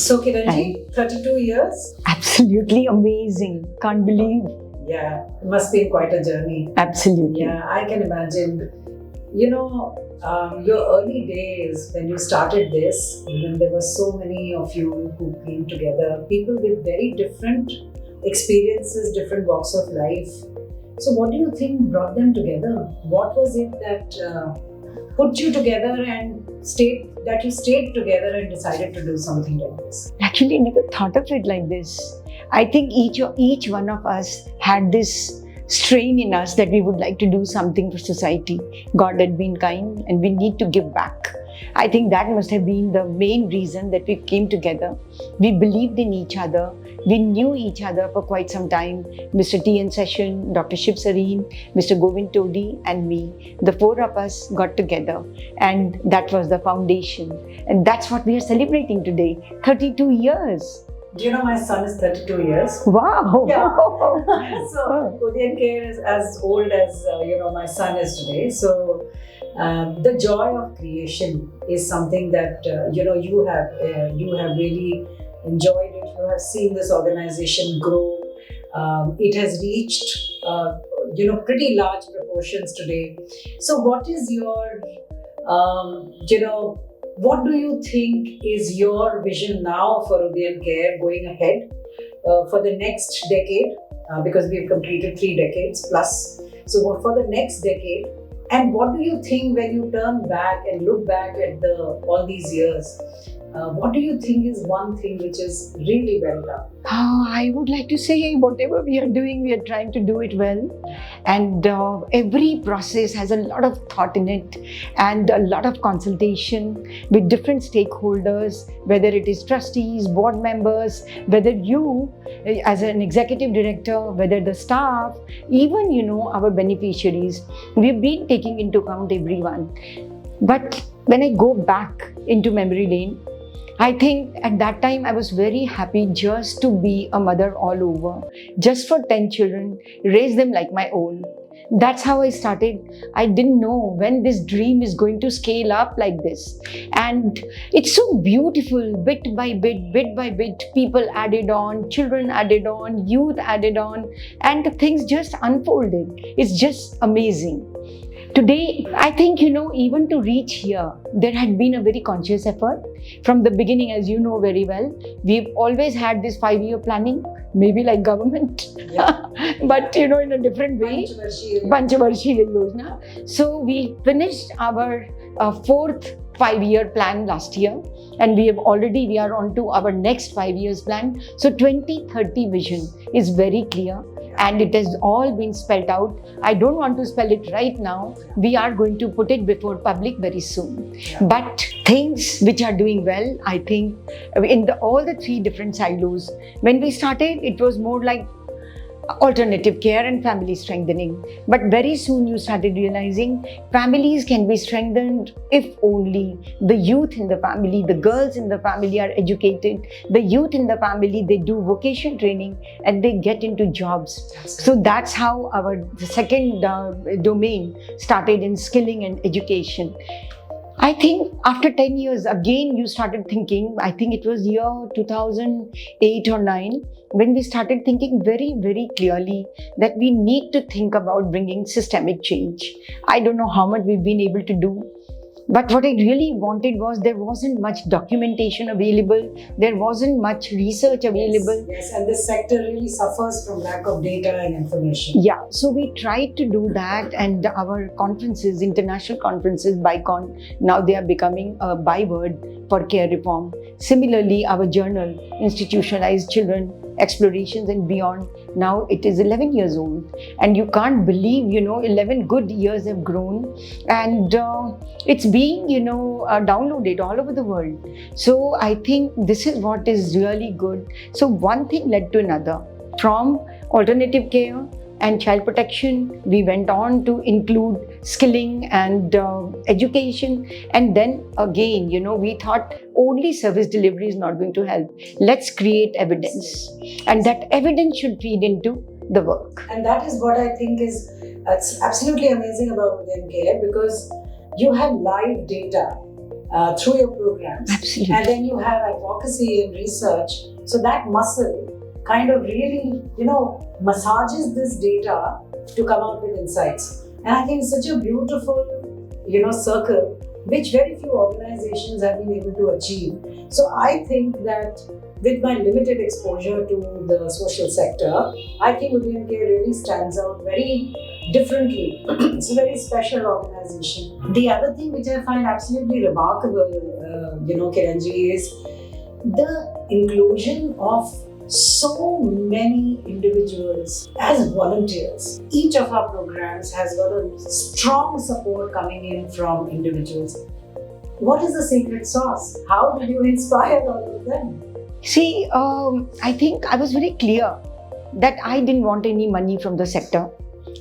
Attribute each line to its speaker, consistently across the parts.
Speaker 1: So Kiranji, 32 years?
Speaker 2: Absolutely amazing. Can't believe.
Speaker 1: Yeah, it must be quite a journey.
Speaker 2: Absolutely.
Speaker 1: Yeah, I can imagine. Your early days when you started this, when there were so many of you who came together, people with very different experiences, different walks of life. So what do you think brought them together? What was it that put you together and you stayed together and decided to do something like this?
Speaker 2: Actually, I never thought of it like this. I think each one of us had this strain in us that we would like to do something for society. God had been kind and we need to give back. I think that must have been the main reason that we came together. We believed in each other. We knew each other for quite some time. Mr. T.N. Session, Dr. Shiv Sareen, Mr. Govind Todi and me. The four of us got together and that was the foundation. And that's what we are celebrating today, 32 years.
Speaker 1: Do you know my son is 32 years?
Speaker 2: Wow!
Speaker 1: Yeah. So Udayan Care is as old as my son is today. So the joy of creation is something that you have really enjoyed it. You have seen this organization grow. It has reached pretty large proportions today. So what is your what do you think is your vision now for Udayan Care going ahead for the next decade? Because we've completed 3 decades plus. So for the next decade, and what do you think when you turn back and look back at all these years? What do you think is one thing which is really well done?
Speaker 2: I would like to say whatever we are doing, we are trying to do it well. And every process has a lot of thought in it and a lot of consultation with different stakeholders, whether it is trustees, board members, whether you as an executive director, whether the staff, even our beneficiaries. We've been taking into account everyone. But when I go back into memory lane, I think at that time I was very happy just to be a mother all over, just for 10 children, raise them like my own. That's how I started. I didn't know when this dream is going to scale up like this. And it's so beautiful, bit by bit, people added on, children added on, youth added on, and things just unfolded. It's just amazing. Today, I think, even to reach here, there had been a very conscious effort. From the beginning, as you know very well, we've always had this 5-year planning, maybe like government,
Speaker 1: Yeah.
Speaker 2: but in a different way. Panchvarshi Yojana. So we finished our 4th 5-year plan last year, and we are on to our next 5 years plan. So 2030 vision is very clear. And it has all been spelled out. I don't want to spell it right now. We are going to put it before public very soon.
Speaker 1: Yeah.
Speaker 2: But things which are doing well, I think, in all the 3 different silos. When we started, it was more like alternative care and family strengthening. But very soon you started realizing families can be strengthened if only the youth in the family, the girls in the family are educated, the youth in the family, they do vocation training and they get into jobs. So that's how the second domain started in skilling and education. I think after 10 years, again, you started thinking, I think it was year 2008 or 9, when we started thinking very, very clearly that we need to think about bringing systemic change. I don't know how much we've been able to do. But what I really wanted was there wasn't much documentation available. There wasn't much research available.
Speaker 1: Yes, and this sector really suffers from lack of data and information.
Speaker 2: Yeah, so we tried to do that, and our conferences, international conferences, BICON, now they are becoming a byword for care reform. Similarly, our journal, Institutionalized Children, Explorations and Beyond, now it is 11 years old. And you can't believe, 11 good years have grown. And it's being, downloaded all over the world. So I think this is what is really good. So one thing led to another. From alternative care and child protection, we went on to include skilling and education. And then again, we thought only service delivery is not going to help. Let's create evidence. And that evidence should feed into the work.
Speaker 1: And that is what I think is absolutely amazing about Udayan Care, because you have live data through your programs.
Speaker 2: Absolutely.
Speaker 1: And then you have advocacy and research. So that muscle kind of really, massages this data to come out with insights. And I think it's such a beautiful, circle which very few organizations have been able to achieve. So I think that with my limited exposure to the social sector, I think Udayan Care really stands out very differently. It's a very special organization. The other thing which I find absolutely remarkable, Kiranji, is the inclusion of so many individuals as volunteers. Each of our programs has got a strong support coming in from individuals. What is the secret sauce? How did you inspire all of them?
Speaker 2: See, I think I was very clear that I didn't want any money from the sector.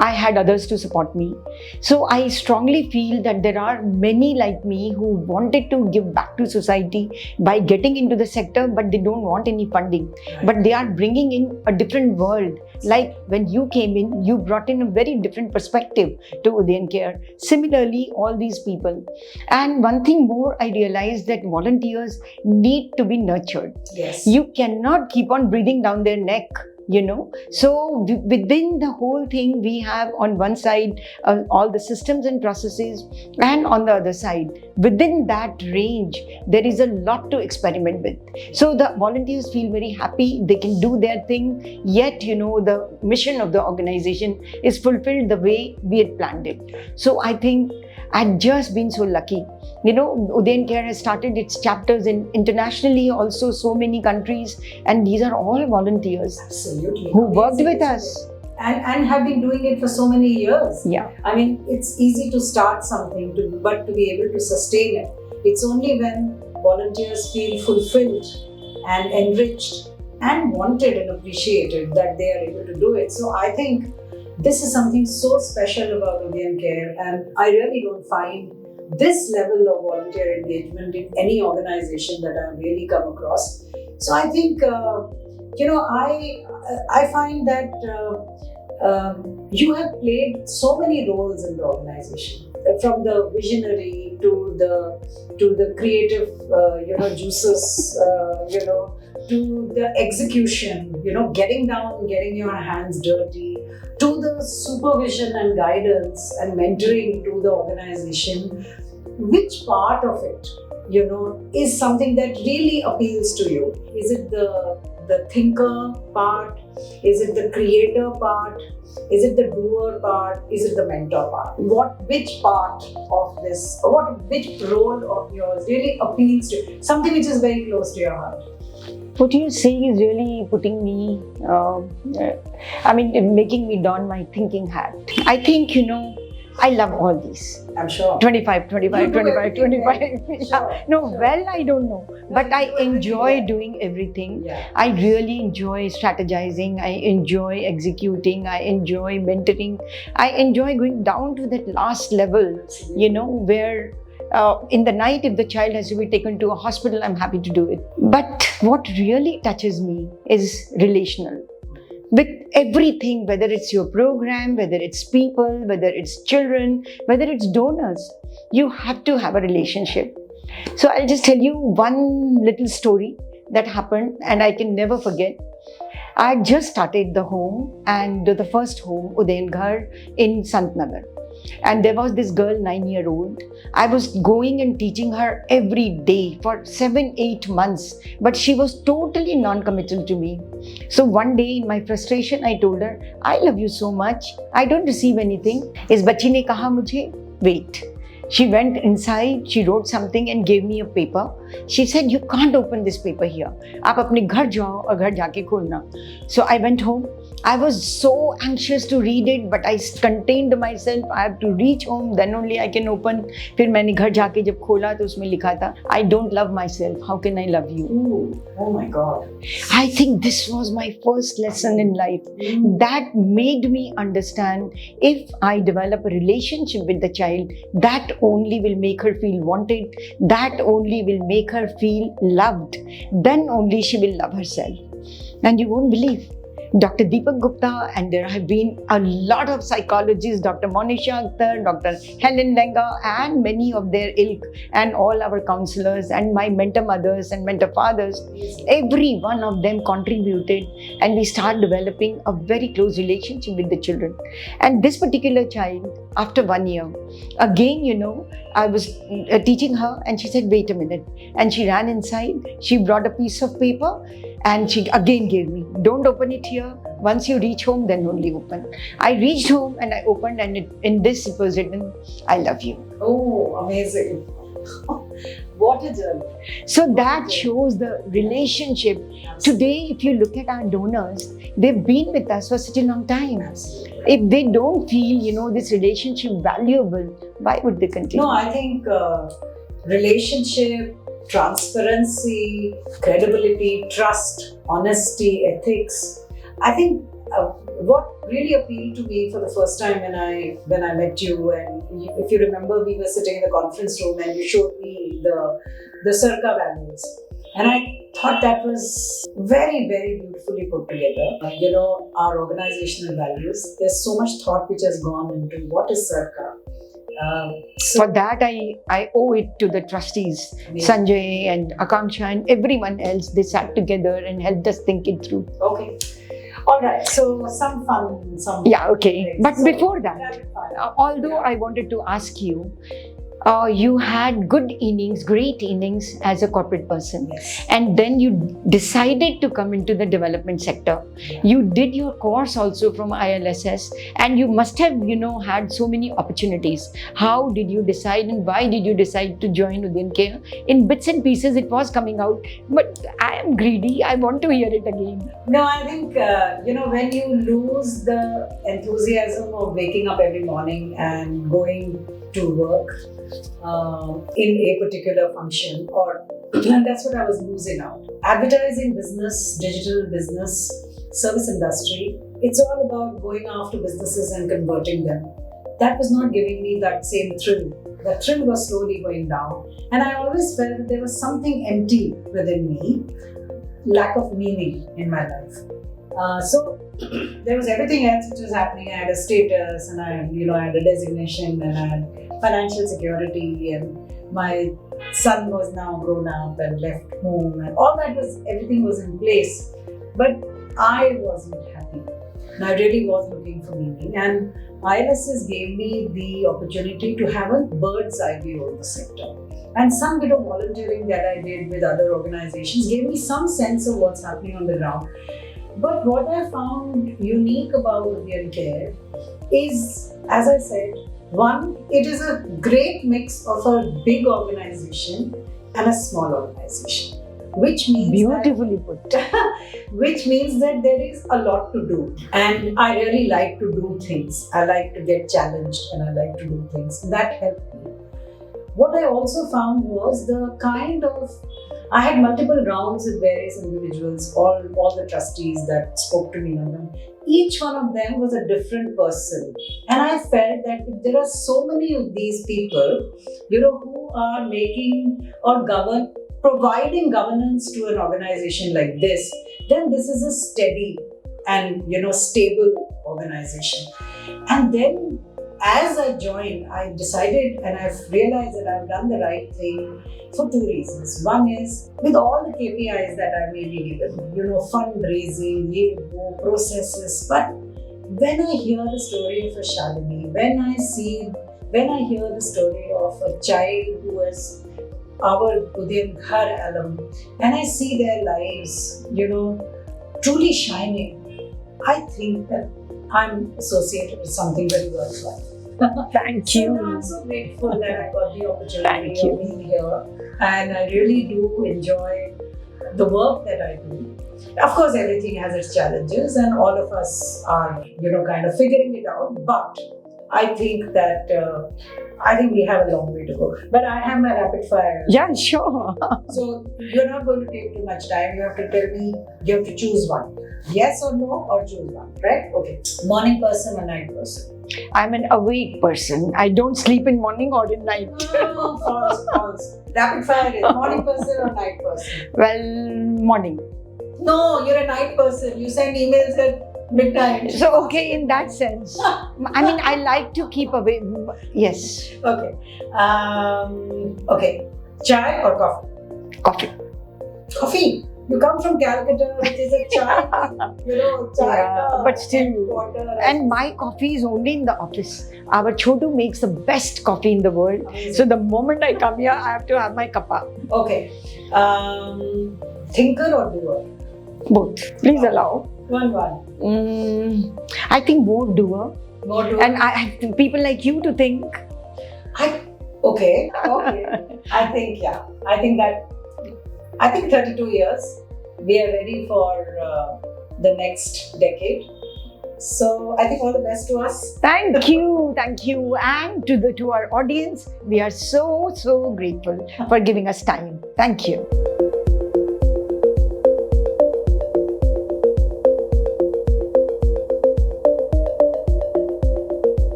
Speaker 2: I had others to support me. So I strongly feel that there are many like me who wanted to give back to society by getting into the sector, but they don't want any funding. But they are bringing in a different world. Like when you came in, you brought in a very different perspective to Udayan Care. Similarly, all these people. And one thing more, I realized that volunteers need to be nurtured.
Speaker 1: Yes.
Speaker 2: You cannot keep on breathing down their neck. So within the whole thing, we have on one side all the systems and processes, and on the other side, within that range, there is a lot to experiment with. So the volunteers feel very happy, they can do their thing, yet the mission of the organization is fulfilled the way we had planned it. So I think I've just been so lucky. Udayan Care has started its chapters internationally, also so many countries, and these are all volunteers.
Speaker 1: Absolutely.
Speaker 2: Who worked with us.
Speaker 1: And have been doing it for so many years.
Speaker 2: Yeah.
Speaker 1: I mean, it's easy to start something, but to be able to sustain it, it's only when volunteers feel fulfilled and enriched and wanted and appreciated that they are able to do it. So I think this is something so special about Udayan Care, and I really don't find this level of volunteer engagement in any organization that I've really come across. So I think, I find that you have played so many roles in the organization, from the visionary to the creative, juices, to the execution, getting down, getting your hands dirty, to the supervision and guidance and mentoring to the organization. Which part of it, is something that really appeals to you? Is it the thinker part? Is it the creator part? Is it the doer part? Is it the mentor part? Which part of this, which role of yours really appeals to you? Something which is very close to your heart.
Speaker 2: What you're saying is really putting me, making me don my thinking hat. I think, I love all these.
Speaker 1: I'm sure.
Speaker 2: 25.
Speaker 1: Sure.
Speaker 2: No, sure. Well, I don't know. But I enjoy doing everything.
Speaker 1: Yeah.
Speaker 2: I really enjoy strategizing. I enjoy executing. I enjoy mentoring. I enjoy going down to that last level, where in the night, if the child has to be taken to a hospital, I'm happy to do it. But what really touches me is relational. With everything, whether it's your program, whether it's people, whether it's children, whether it's donors, you have to have a relationship. So I'll just tell you one little story that happened and I can never forget. I just started the home, and the first home, Udayan Care, in Santnagar. And there was this girl, 9-year-old. I was going and teaching her every day for 7-8 months, but she was totally non-committal to me. So one day in my frustration, I told her, I love you so much. I don't receive anything. Is bachi ne kaha mujhe, wait. She went inside, she wrote something and gave me a paper. She said, you can't open this paper here. Aap apne ghar jao aur ghar jaake kholna. So I went home. I was so anxious to read it, but I contained myself. I have to reach home, then only I can open. फिर मैंने घर जाके जब खोला तो उसमें लिखा था, I don't love myself. How can I love you?
Speaker 1: Ooh, oh my God.
Speaker 2: I think this was my first lesson in life. That made me understand, if I develop a relationship with the child, that only will make her feel wanted. That only will make her feel loved. Then only she will love herself. And you won't believe. Dr. Deepak Gupta, and there have been a lot of psychologists, Dr. Monisha Akhtar, Dr. Helen Lenga, and many of their ilk, and all our counselors, and my mentor mothers and mentor fathers. Every one of them contributed, and we started developing a very close relationship with the children. And this particular child, after 1 year, again, I was teaching her, and she said, wait a minute. And she ran inside, she brought a piece of paper, and she again gave me, don't open it here. Once you reach home, then only open. I reached home and I opened, and in this it was written, I love you.
Speaker 1: Oh, amazing. What a journey.
Speaker 2: So that shows the relationship. Today, if you look at our donors, they've been with us for such a long time.
Speaker 1: Absolutely.
Speaker 2: If they don't feel, this relationship valuable, why would they continue?
Speaker 1: No, I think relationship, transparency, credibility, trust, honesty, ethics. I think what really appealed to me for the first time when I met you, and if you remember, we were sitting in the conference room and you showed me the Circa values, and I thought that was very, very beautifully put together. Our organizational values. There's so much thought which has gone into what is Circa.
Speaker 2: For that, I owe it to the trustees, Sanjay and Akanksha and everyone else. They sat together and helped us think it through.
Speaker 1: Okay. All right. So some fun,
Speaker 2: Yeah, okay.
Speaker 1: things.
Speaker 2: But
Speaker 1: So,
Speaker 2: before that,
Speaker 1: rapid fire.
Speaker 2: although
Speaker 1: Yeah.
Speaker 2: I wanted to ask you, you had good innings, great innings as a corporate person.
Speaker 1: Yes.
Speaker 2: And then you decided to come into the development sector.
Speaker 1: Yeah.
Speaker 2: You did your course also from ILSS, and you must have, had so many opportunities. How did you decide, and why did you decide to join Udayan Care? In bits and pieces, it was coming out, but I am greedy. I want to hear it again.
Speaker 1: No, I think, when you lose the enthusiasm of waking up every morning and going to work in a particular function, and that's what I was losing out. Advertising business, digital business, service industry, it's all about going after businesses and converting them. That was not giving me that same thrill. The thrill was slowly going down. And I always felt that there was something empty within me, lack of meaning in my life. So there was everything else which was happening. I had a status, and I had a designation, and I had financial security, and my son was now grown up and left home, and all that everything was in place. But I wasn't happy. And I really was looking for meaning. And ILSS gave me the opportunity to have a bird's eye view of the sector. And some bit of volunteering that I did with other organizations gave me some sense of what's happening on the ground. But what I found unique about Udayan Care is, as I said, one, it is a great mix of a big organization and a small organization, which means
Speaker 2: Beautifully put.
Speaker 1: which means that there is a lot to do. And I really like to do things. I like to get challenged, and I like to do things. That helped me. What I also found was I had multiple rounds with various individuals, all the trustees that spoke to me on them. Each one of them was a different person. And I felt that if there are so many of these people, who are making or providing governance to an organization like this, then this is a steady and, stable organization. And then as I joined, I decided, and I've realized that I've done the right thing for two reasons. One is, with all the KPIs that I may be given, fundraising, processes, but when I hear the story of a Shalini, when I hear the story of a child who is our Udayan Care alum, and I see their lives, truly shining, I think that I'm associated with something very worthwhile.
Speaker 2: Thank you.
Speaker 1: So I'm so grateful that I got the opportunity
Speaker 2: Thank you.
Speaker 1: of being here, and I really do enjoy the work that I do. Of course, everything has its challenges, and all of us are, kind of figuring it out. But I think that we have a long way to go. But I have my rapid fire.
Speaker 2: Yeah, sure.
Speaker 1: So you're not going to take too much time. You have to tell me. You have to choose one. Yes or no, or choose one. Right? Okay. Morning person or night person?
Speaker 2: I'm an awake person. I don't sleep in morning or in night.
Speaker 1: False. Rapid fire is morning person or night person?
Speaker 2: Well, morning.
Speaker 1: No, you're a night person. You send emails at midnight.
Speaker 2: So, okay, in that sense. I mean, I like to keep away. Yes.
Speaker 1: Okay. Okay. Chai or coffee?
Speaker 2: Coffee.
Speaker 1: Coffee. You come from Calcutta, which is a chai, chai.
Speaker 2: Yeah, but still.
Speaker 1: Water.
Speaker 2: And my coffee is only in the office. Our Chotu makes the best coffee in the world.
Speaker 1: Amazing.
Speaker 2: So the moment I come here, I have to have my kappa.
Speaker 1: Okay. Thinker or doer?
Speaker 2: Both. Please allow.
Speaker 1: One.
Speaker 2: I think more doer.
Speaker 1: More doer.
Speaker 2: And I have people like you to think.
Speaker 1: Okay. I think 32 years. We are ready for the next decade. So I think all the best to us.
Speaker 2: Thank you. And to our audience, we are so grateful for giving us time. Thank you.